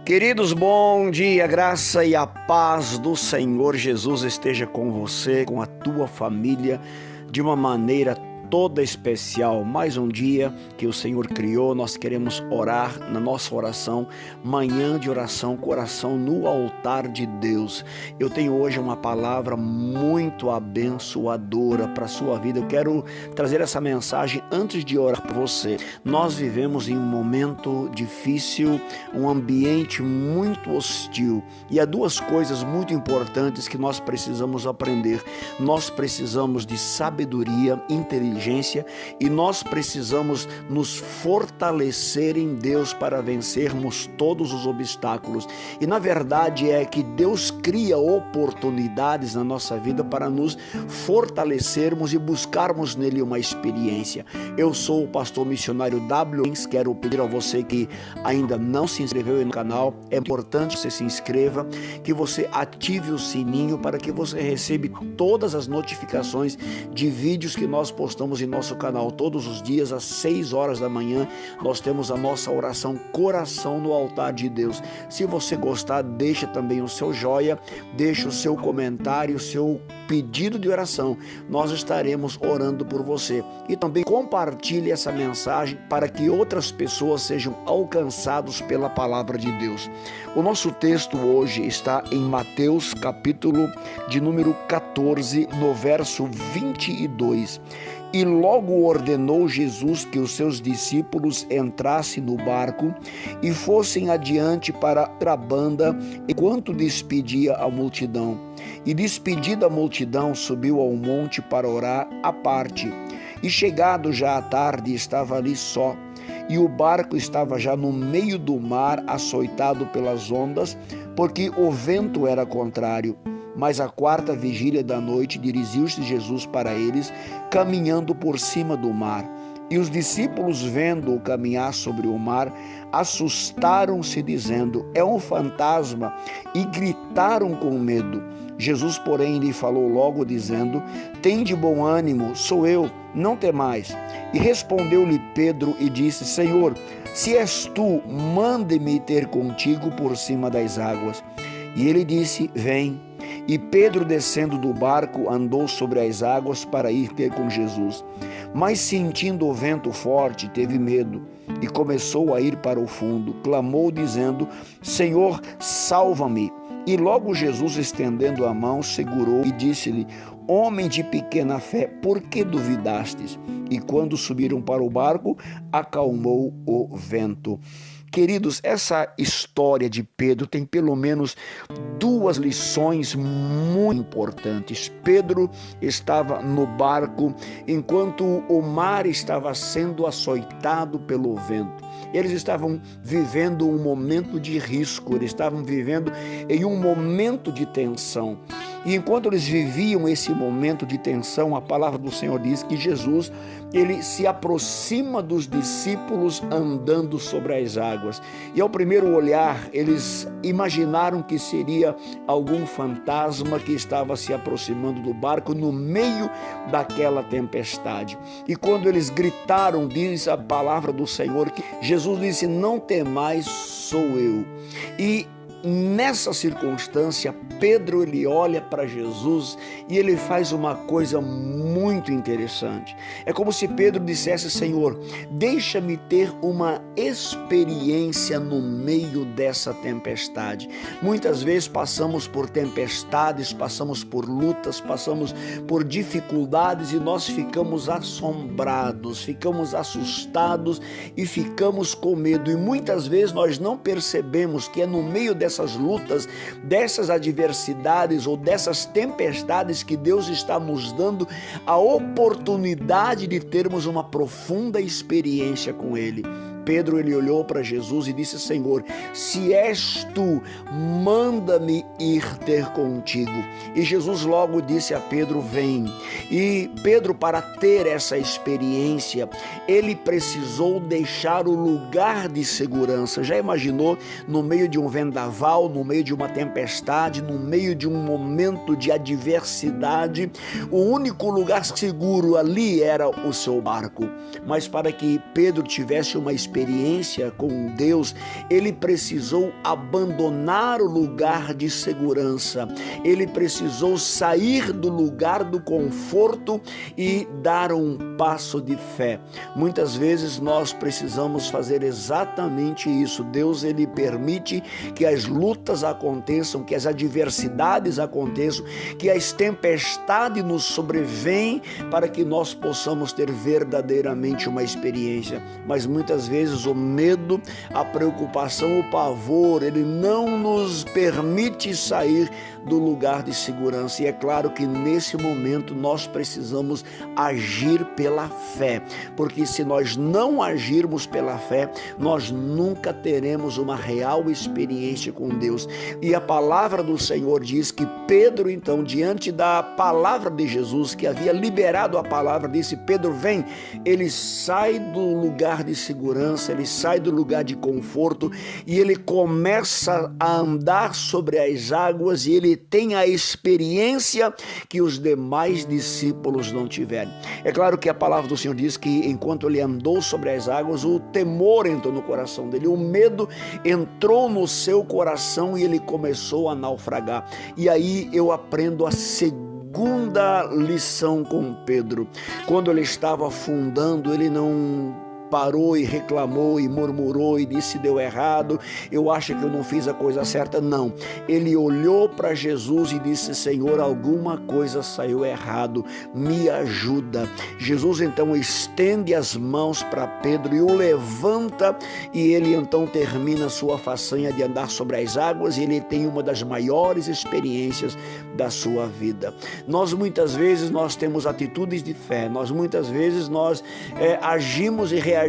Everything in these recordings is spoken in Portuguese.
Queridos, bom dia, graça e a paz do Senhor Jesus esteja com você, com a tua família, de uma maneira toda especial. Mais um dia que o Senhor criou, nós queremos orar na nossa oração, manhã de oração, coração no altar de Deus. Eu tenho hoje uma palavra muito abençoadora para a sua vida. Eu quero trazer essa mensagem antes de orar por você. Nós vivemos em um momento difícil, um ambiente muito hostil, e há duas coisas muito importantes que nós precisamos aprender. Nós precisamos de sabedoria, inteligência, e nós precisamos nos fortalecer em Deus para vencermos todos os obstáculos. E na verdade é que Deus cria oportunidades na nossa vida para nos fortalecermos e buscarmos nele uma experiência. Eu sou o pastor missionário W. Quero pedir a você que ainda não se inscreveu no canal, é importante que você se inscreva, que você ative o sininho para que você receba todas as notificações de vídeos que nós postamos em nosso canal. Todos os dias às 6 horas da manhã nós temos a nossa oração Coração no Altar de Deus. Se você gostar, deixa também o seu joia, deixa o seu comentário, o seu pedido de oração. Nós estaremos orando por você. E também compartilhe essa mensagem para que outras pessoas sejam alcançados pela palavra de Deus. O nosso texto hoje está em Mateus, capítulo de número 14, no verso 22. E logo ordenou Jesus que os seus discípulos entrassem no barco e fossem adiante para a banda, enquanto despedia a multidão. E despedida a multidão, subiu ao monte para orar à parte. E chegado já à tarde, estava ali só. E o barco estava já no meio do mar, açoitado pelas ondas, porque o vento era contrário. Mas à quarta vigília da noite dirigiu-se Jesus para eles, caminhando por cima do mar. E os discípulos, vendo-o caminhar sobre o mar, assustaram-se, dizendo: é um fantasma, e gritaram com medo. Jesus, porém, lhe falou logo, dizendo: tende bom ânimo, sou eu, não temais. E respondeu-lhe Pedro e disse: Senhor, se és tu, mande-me ter contigo por cima das águas. E ele disse: vem. E Pedro, descendo do barco, andou sobre as águas para ir ter com Jesus. Mas sentindo o vento forte, teve medo e começou a ir para o fundo. Clamou, dizendo: Senhor, salva-me. E logo Jesus, estendendo a mão, segurou e disse-lhe: homem de pequena fé, por que duvidastes? E quando subiram para o barco, acalmou o vento. Queridos, essa história de Pedro tem pelo menos duas lições muito importantes. Pedro estava no barco enquanto o mar estava sendo açoitado pelo vento. Eles estavam vivendo um momento de risco, eles estavam vivendo em um momento de tensão. E enquanto eles viviam esse momento de tensão, a palavra do Senhor diz que Jesus, ele se aproxima dos discípulos andando sobre as águas. E ao primeiro olhar, eles imaginaram que seria algum fantasma que estava se aproximando do barco no meio daquela tempestade. E quando eles gritaram, diz a palavra do Senhor, que Jesus disse: não temais, sou eu. E nessa circunstância, Pedro, ele olha para Jesus e ele faz uma coisa muito interessante. É como se Pedro dissesse: Senhor, deixa-me ter uma experiência no meio dessa tempestade. Muitas vezes passamos por tempestades, passamos por lutas, passamos por dificuldades e nós ficamos assombrados, ficamos assustados e ficamos com medo. E muitas vezes nós não percebemos que é no meio dessas lutas, dessas adversidades ou dessas tempestades que Deus está nos dando a oportunidade de termos uma profunda experiência com Ele. Pedro, ele olhou para Jesus e disse: Senhor, se és tu, manda-me ir ter contigo. E Jesus logo disse a Pedro: vem. E Pedro, para ter essa experiência, ele precisou deixar o lugar de segurança. Já imaginou, no meio de um vendaval, no meio de uma tempestade, no meio de um momento de adversidade, o único lugar seguro ali era o seu barco. Mas para que Pedro tivesse uma experiência experiência com Deus, ele precisou abandonar o lugar de segurança, ele precisou sair do lugar do conforto e dar um passo de fé. Muitas vezes nós precisamos fazer exatamente isso. Deus, ele permite que as lutas aconteçam, que as adversidades aconteçam, que as tempestades nos sobrevêm para que nós possamos ter verdadeiramente uma experiência. Mas muitas vezes o medo, a preocupação, o pavor, ele não nos permite sair do lugar de segurança. E é claro que nesse momento nós precisamos agir pela fé, porque se nós não agirmos pela fé, nós nunca teremos uma real experiência com Deus. E a palavra do Senhor diz que Pedro, então, diante da palavra de Jesus, que havia liberado a palavra, disse: Pedro, vem. Ele sai do lugar de segurança, ele sai do lugar de conforto e ele começa a andar sobre as águas, e ele tem a experiência que os demais discípulos não tiveram. É claro que a palavra do Senhor diz que enquanto ele andou sobre as águas, o temor entrou no coração dele, o medo entrou no seu coração e ele começou a naufragar. E aí eu aprendo a segunda lição com Pedro. Quando ele estava afundando, ele não parou e reclamou e murmurou e disse: deu errado, eu acho que eu não fiz a coisa certa. Não, ele olhou para Jesus e disse: Senhor, alguma coisa saiu errado, me ajuda. Jesus então estende as mãos para Pedro e o levanta, e ele então termina sua façanha de andar sobre as águas, e ele tem uma das maiores experiências da sua vida. Nós muitas vezes nós temos atitudes de fé, muitas vezes nós agimos e reagimos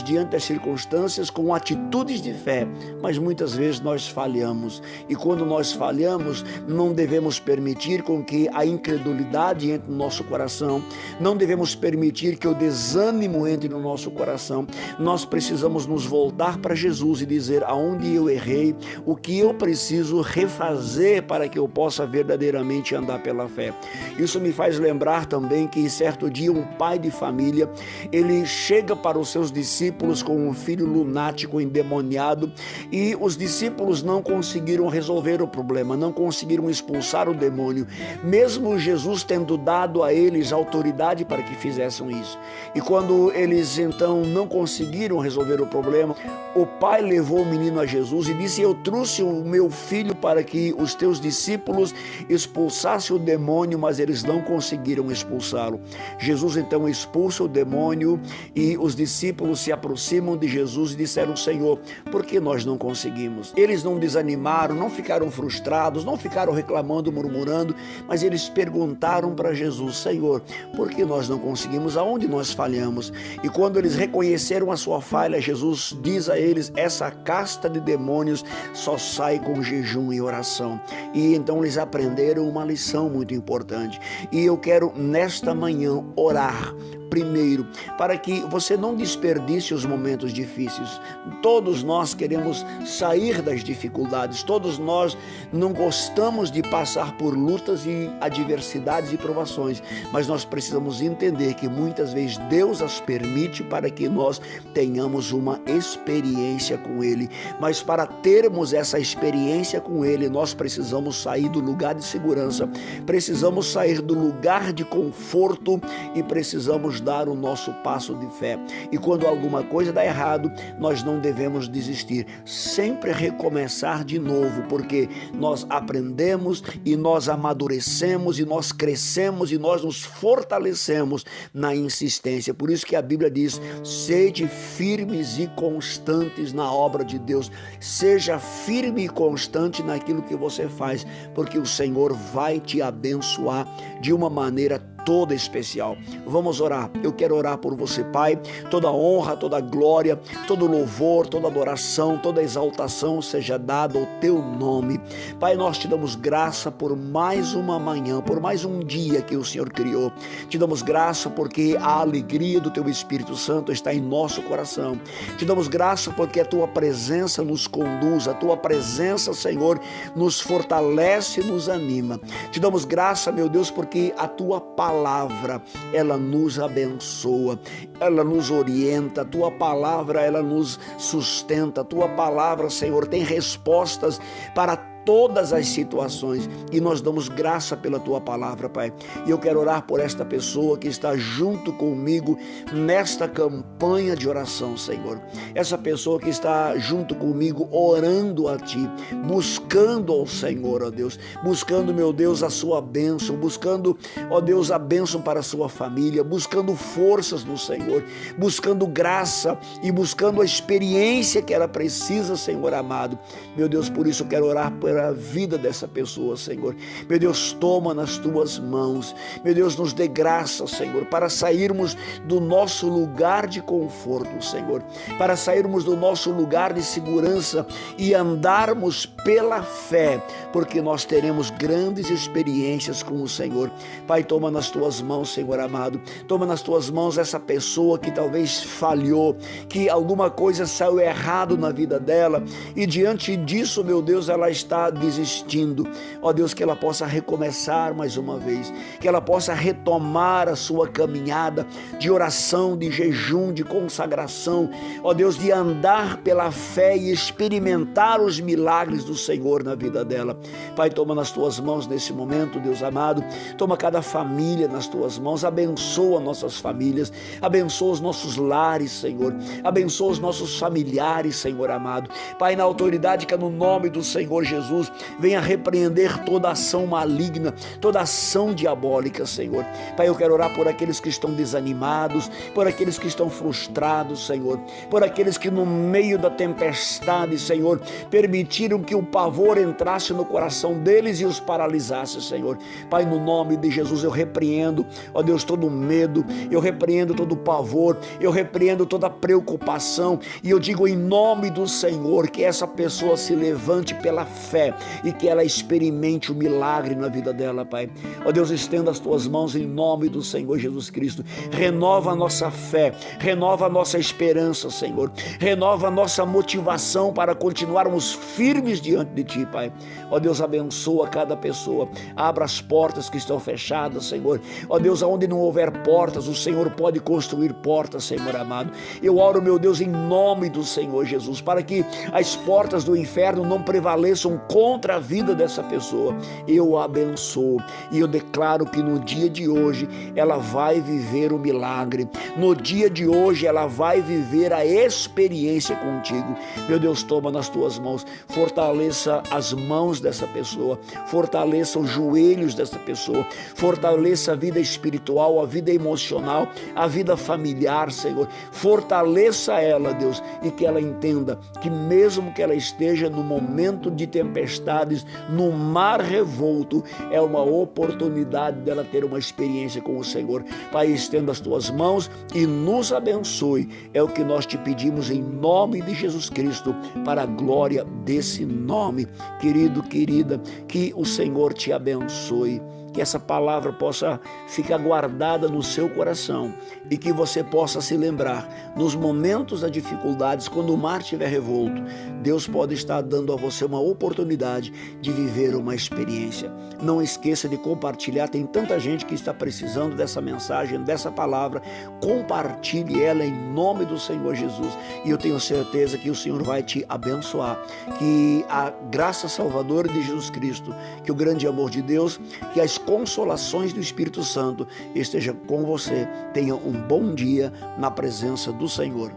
diante das circunstâncias com atitudes de fé, mas muitas vezes nós falhamos. E quando nós falhamos, não devemos permitir com que a incredulidade entre no nosso coração, não devemos permitir que o desânimo entre no nosso coração. Nós precisamos nos voltar para Jesus e dizer: aonde eu errei, o que eu preciso refazer para que eu possa verdadeiramente andar pela fé. Isso me faz lembrar também que certo dia um pai de família, ele chega para os seus discípulos com um filho lunático, endemoniado, e os discípulos não conseguiram resolver o problema, não conseguiram expulsar o demônio, mesmo Jesus tendo dado a eles autoridade para que fizessem isso. E quando eles então não conseguiram resolver o problema, o pai levou o menino a Jesus e disse: eu trouxe o meu filho para que os teus discípulos expulsassem o demônio, mas eles não conseguiram expulsá-lo. Jesus então expulsa o demônio e os discípulos se aproximam de Jesus e disseram: Senhor, por que nós não conseguimos? Eles não desanimaram, não ficaram frustrados, não ficaram reclamando, murmurando, mas eles perguntaram para Jesus: Senhor, por que nós não conseguimos? Aonde nós falhamos? E quando eles reconheceram a sua falha, Jesus diz a eles: essa casta de demônios só sai com jejum e oração. E então eles aprenderam uma lição muito importante. E eu quero nesta manhã orar primeiro, para que você não desperdice os momentos difíceis. Todos nós queremos sair das dificuldades, todos nós não gostamos de passar por lutas e adversidades e provações, mas nós precisamos entender que muitas vezes Deus as permite para que nós tenhamos uma experiência com Ele. Mas para termos essa experiência com Ele, nós precisamos sair do lugar de segurança, precisamos sair do lugar de conforto e precisamos dar o nosso passo de fé. E quando alguma coisa dá errado, nós não devemos desistir, sempre recomeçar de novo, porque nós aprendemos e nós amadurecemos e nós crescemos e nós nos fortalecemos na insistência. Por isso que a Bíblia diz: sede firmes e constantes na obra de Deus. Seja firme e constante naquilo que você faz, porque o Senhor vai te abençoar de uma maneira toda especial. Vamos orar. Eu quero orar por você, Pai. Toda honra, toda glória, todo louvor, toda adoração, toda exaltação seja dada ao teu nome. Pai, nós te damos graça por mais uma manhã, por mais um dia que o Senhor criou. Te damos graça porque a alegria do teu Espírito Santo está em nosso coração. Te damos graça porque a tua presença nos conduz, a tua presença, Senhor, nos fortalece e nos anima. Te damos graça, meu Deus, porque a tua palavra palavra, ela nos abençoa, ela nos orienta, a tua palavra, ela nos sustenta, a tua palavra, Senhor, tem respostas para todas as situações, e nós damos graça pela tua palavra, Pai. E eu quero orar por esta pessoa que está junto comigo nesta campanha de oração, Senhor. Essa pessoa que está junto comigo orando a ti, buscando ao Senhor, ó Deus, buscando, meu Deus, a sua bênção, buscando, ó Deus, a bênção para a sua família, buscando forças no Senhor, buscando graça e buscando a experiência que ela precisa, Senhor amado. Meu Deus, por isso eu quero orar pela vida dessa pessoa, Senhor. Meu Deus, toma nas tuas mãos. Meu Deus, nos dê graça, Senhor, para sairmos do nosso lugar de conforto, Senhor, para sairmos do nosso lugar de segurança e andarmos pela fé, porque nós teremos grandes experiências com o Senhor. Pai, toma nas tuas mãos, Senhor amado. Toma nas tuas mãos essa pessoa que talvez falhou, que alguma coisa saiu errado na vida dela, e diante disso, meu Deus, ela está desistindo. Ó Deus, que ela possa recomeçar mais uma vez, que ela possa retomar a sua caminhada de oração, de jejum, de consagração, ó Deus, de andar pela fé e experimentar os milagres do Senhor na vida dela. Pai, toma nas tuas mãos nesse momento, Deus amado, toma cada família nas tuas mãos, abençoa nossas famílias, abençoa os nossos lares, Senhor, abençoa os nossos familiares, Senhor amado. Pai, na autoridade que é no nome do Senhor Jesus, venha repreender toda ação maligna, toda ação diabólica, Senhor. Pai, eu quero orar por aqueles que estão desanimados, por aqueles que estão frustrados, Senhor, por aqueles que no meio da tempestade, Senhor, permitiram que o pavor entrasse no coração deles e os paralisasse, Senhor. Pai, no nome de Jesus eu repreendo, ó Deus, todo medo, eu repreendo todo pavor, eu repreendo toda preocupação, e eu digo em nome do Senhor que essa pessoa se levante pela fé e que ela experimente o milagre na vida dela, Pai. Ó Deus, estenda as tuas mãos em nome do Senhor Jesus Cristo. Renova a nossa fé, renova a nossa esperança, Senhor. Renova a nossa motivação para continuarmos firmes diante de Ti, Pai. Ó Deus, abençoa cada pessoa. Abra as portas que estão fechadas, Senhor. Ó Deus, aonde não houver portas, o Senhor pode construir portas, Senhor amado. Eu oro, meu Deus, em nome do Senhor Jesus, para que as portas do inferno não prevaleçam contra a vida dessa pessoa. Eu a abençoo e eu declaro que no dia de hoje ela vai viver o milagre. No dia de hoje ela vai viver a experiência contigo. Meu Deus, toma nas tuas mãos, fortaleça as mãos dessa pessoa, fortaleça os joelhos dessa pessoa, fortaleça a vida espiritual, a vida emocional, a vida familiar, Senhor. Fortaleça ela, Deus, e que ela entenda que mesmo que ela esteja no momento de tempestades, no mar revolto, é uma oportunidade dela ter uma experiência com o Senhor. Pai, estenda as tuas mãos e nos abençoe. É o que nós te pedimos em nome de Jesus Cristo, para a glória desse nome. Querido, querida, que o Senhor te abençoe. Que essa palavra possa ficar guardada no seu coração e que você possa se lembrar, nos momentos das dificuldades, quando o mar estiver revolto, Deus pode estar dando a você uma oportunidade de viver uma experiência. Não esqueça de compartilhar, tem tanta gente que está precisando dessa mensagem, dessa palavra. Compartilhe ela em nome do Senhor Jesus, e eu tenho certeza que o Senhor vai te abençoar. Que a graça salvadora de Jesus Cristo, que o grande amor de Deus, que as consolações do Espírito Santo esteja com você. Tenha um bom dia na presença do Senhor.